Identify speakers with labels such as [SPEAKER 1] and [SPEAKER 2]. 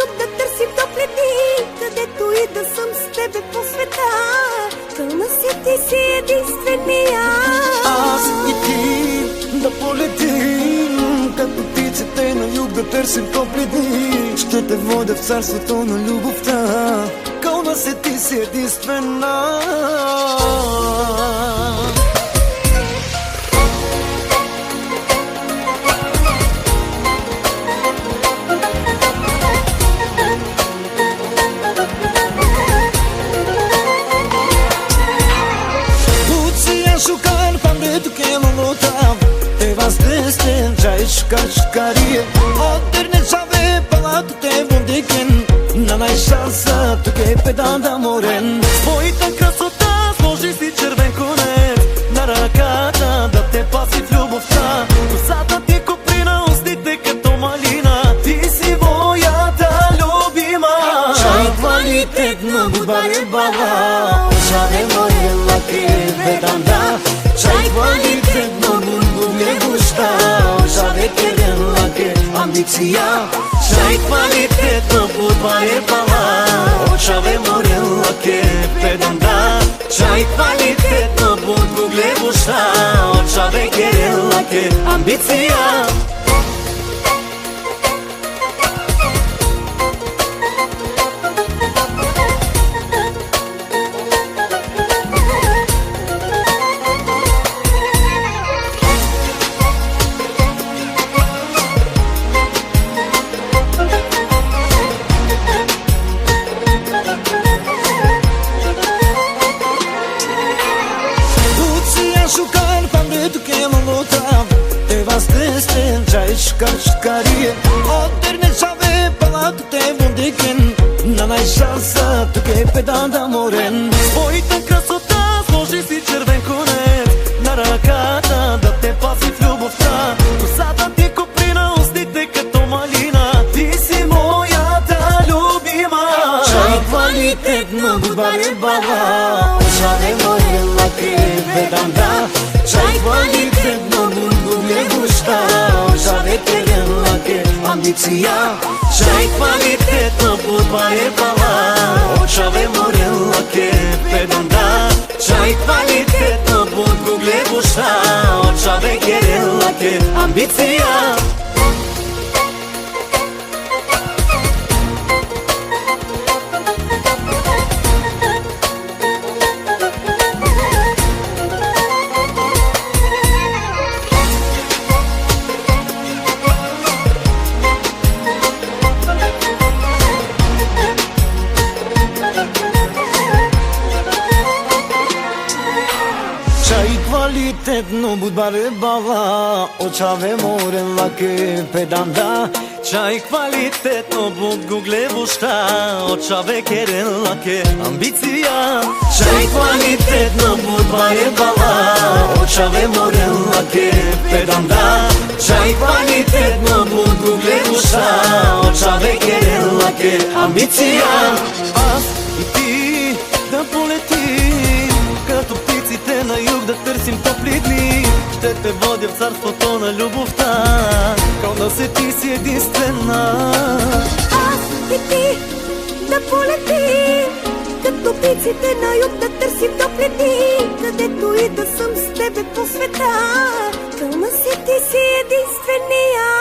[SPEAKER 1] юг да търсим топли дни, където и да съм с тебе по света. Кълна си, ти си единствения.
[SPEAKER 2] Аз и ти да полетим, като птиците на юг да търсим топли дни. Ще те водя в царството на любовта. Кълна се, ти си единствена. Șucar pamretu che non lo tam te vas desten chai shkari o terne chave palato te bundiken na nai шанса tu che pedanda moren своята красота сложи си червен конец на ръката да те паси в любовта. Косата ти коприна, устите като малина, ти си моята любима. Чай kvalitetno budare baba Шаве море лаке веданда. Чай kvalitetno bungu me gusta. Шаве керен лаке амбиция. Чай kvalitetno budare baba Шаве море лаке веданда. Чай kvalitetno bungu me gusta. Шаве керен лаке амбиция. Șucar pamretu che non lo tam te vas desten chai shkari o terne chave palato te bundiken na nai шанса tu che pedanda moren своята красота сложи си червен конец на ръката да те паси в любовта. Косата ти коприна, устите като малина, ти си моята любима. Чай kvalitetno budare baba Шаве море лаке веданда. Чай kvalitetno bungu me gusta. Шаве керен лаке амбиция. Чай kvalitetno budare baba Шаве море лаке веданда. Чай kvalitetno bungu me gusta. Шаве керен лаке амбиция. Чай kvalitetno budare baba Шаве море лаке веданда. Чай kvalitetno bungu me gusta. Шаве керен лаке амбиция. Чай kvalitetno budare baba Шаве море лаке веданда. Чай kvalitetno bungu me gusta. Шаве керен лаке амбиция. Аз и ти да полетим, като птиците на юг да търсим топли дни. Ще те водя в царството на любовта. Кълна се, ти си единствена.
[SPEAKER 1] Аз и ти да полетим, като птиците на юг да търсим топли дни, където и да съм с тебе по света. Кълна си, ти си единствения.